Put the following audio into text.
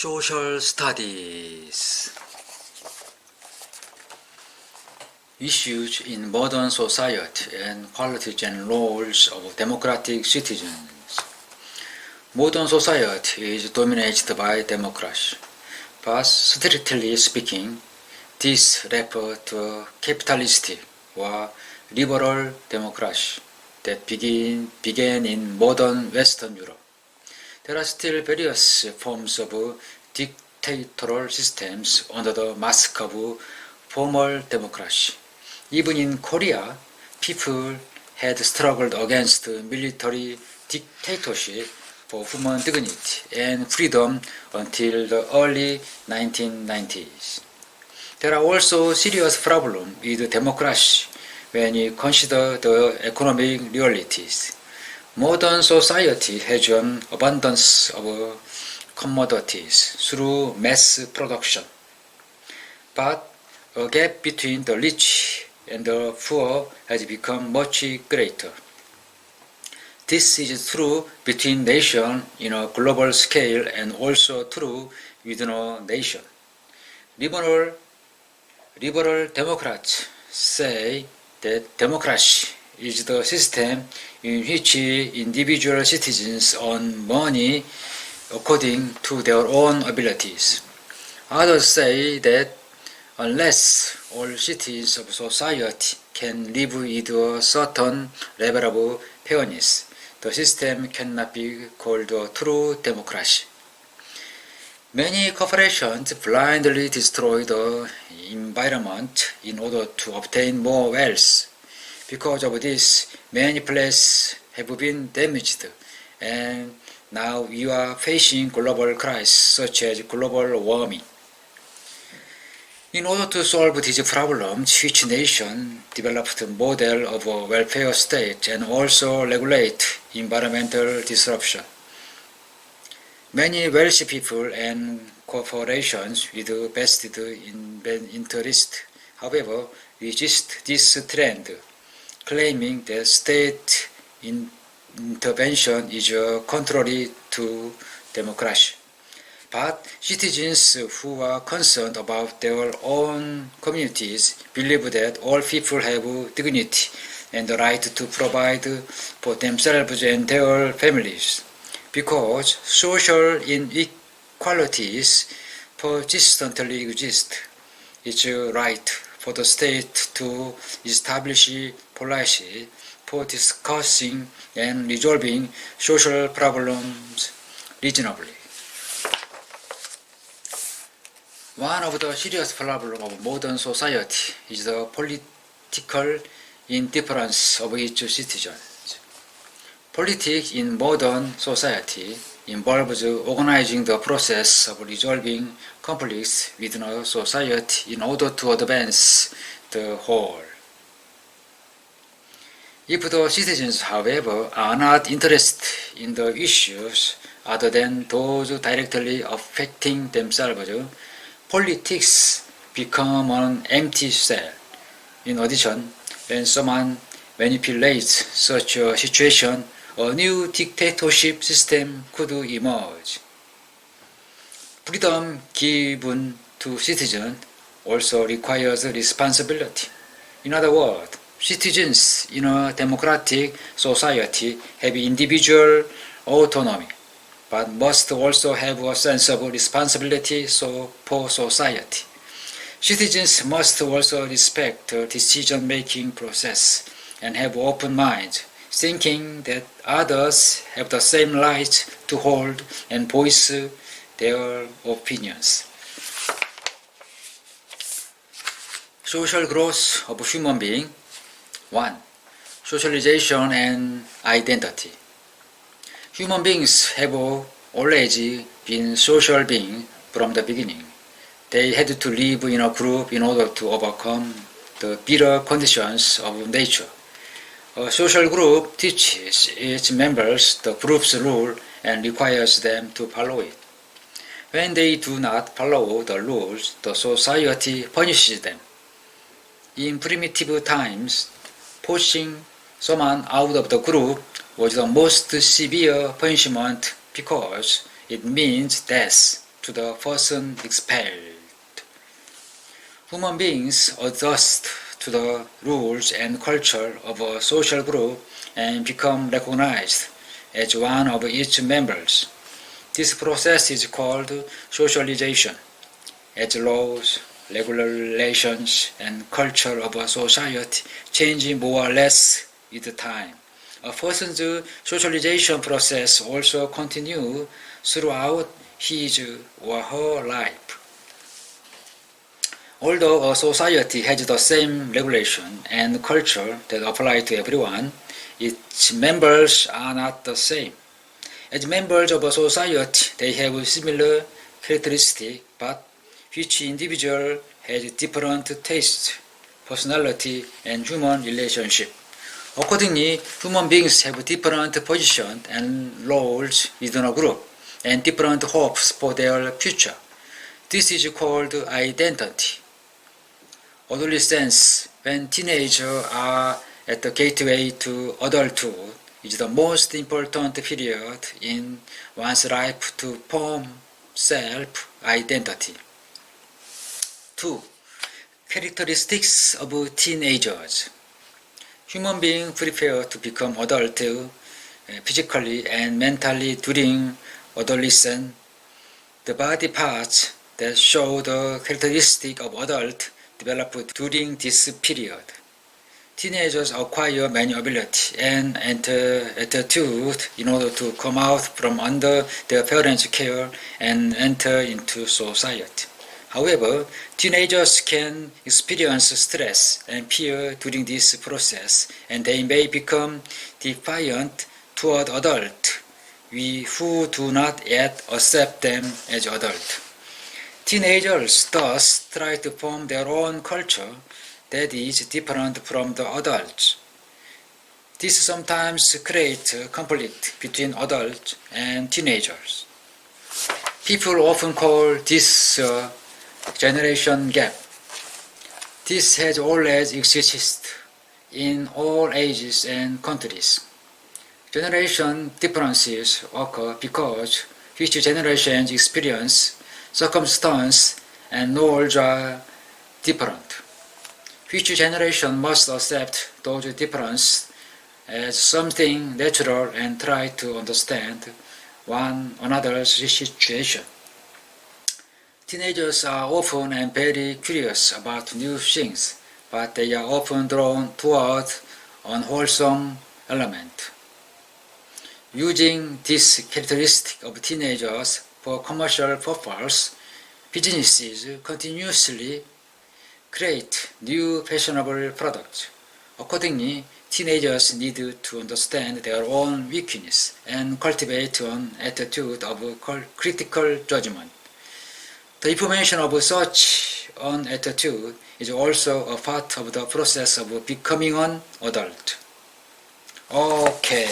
Social Studies. Issues in modern society and qualities and roles of democratic citizens. Modern society is dominated by democracy, but strictly speaking, this refers to a capitalistic or liberal democracy that began in modern Western Europe. There are still various forms of dictatorial systems under the mask of formal democracy. Even in Korea, people had struggled against military dictatorship for human dignity and freedom until the early 1990s. There are also serious problems with democracy when you consider the economic realities. Modern society has an abundance of commodities through mass production, but a gap between the rich and the poor has become much greater. This is true between nations in a global scale and also true within a nation. Liberal Democrats say that democracy is the system in which individual citizens earn money according to their own abilities. Others say that unless all citizens of society can live with a certain level of fairness, the system cannot be called a true democracy. Many corporations blindly destroy the environment in order to obtain more wealth. Because of this, many places have been damaged, and now we are facing global crises such as global warming. In order to solve these problems, each nation developed a model of a welfare state and also regulate environmental disruption. Many wealthy people and corporations with vested interest, however, resist this trend, claiming that state intervention is contrary to democracy. But citizens who are concerned about their own communities believe that all people have dignity and the right to provide for themselves and their families. Because social inequalities persistently exist, it's a right for the state to establish policy for discussing and resolving social problems reasonably. One of the serious problems of modern society is the political indifference of its citizens. Politics in modern society involves organizing the process of resolving conflicts within a society in order to advance the whole. If the citizens, however, are not interested in the issues other than those directly affecting themselves, politics become an empty shell. In addition, when someone manipulates such a situation, a new dictatorship system could emerge. Freedom given to citizens also requires responsibility. In other words, citizens in a democratic society have individual autonomy, but must also have a sense of responsibility for society. Citizens must also respect the decision-making process and have open minds, thinking that others have the same right to hold and voice their opinions. Social growth of human being. 1. Socialization and identity. Human beings have always been social beings from the beginning. They had to live in a group in order to overcome the bitter conditions of nature. A social group teaches its members the group's rule and requires them to follow it. When they do not follow the rules, the society punishes them. In primitive times, pushing someone out of the group was the most severe punishment because it means death, to the person expelled. Human beings adjust to the rules and culture of a social group and become recognized as one of its members. This process is called socialization, as laws, regulations, and culture of a society change more or less with time. A person's socialization process also continues throughout his or her life. Although a society has the same regulation and culture that apply to everyone, its members are not the same. As members of a society, they have similar characteristics, but each individual has different tastes, personality, and human relationship. Accordingly, human beings have different positions and roles within a group, and different hopes for their future. This is called identity. Adolescence, when teenagers are at the gateway to adulthood, is the most important period in one's life to form self-identity. 2. Characteristics of teenagers. Human beings prepare to become adult physically and mentally during adolescence. The body parts that show the characteristic of adult develop during this period. Teenagers acquire many ability and attitude in order to come out from under their parents' care and enter into society. However, teenagers can experience stress and fear during this process, and they may become defiant toward adults who do not yet accept them as adults. Teenagers thus try to form their own culture that is different from the adults. This sometimes creates conflict between adults and teenagers. People often call this generation gap. This has always existed in all ages and countries. Generation differences occur because each generation's experience, circumstance, and knowledge are different. Each generation must accept those differences as something natural and try to understand one another's situation. Teenagers are often and very curious about new things, but they are often drawn toward unwholesome elements. Using this characteristic of teenagers for commercial purposes, businesses continuously create new fashionable products. Accordingly, teenagers need to understand their own weakness and cultivate an attitude of critical judgment. The information of such an attitude is also a part of the process of becoming an adult. Okay.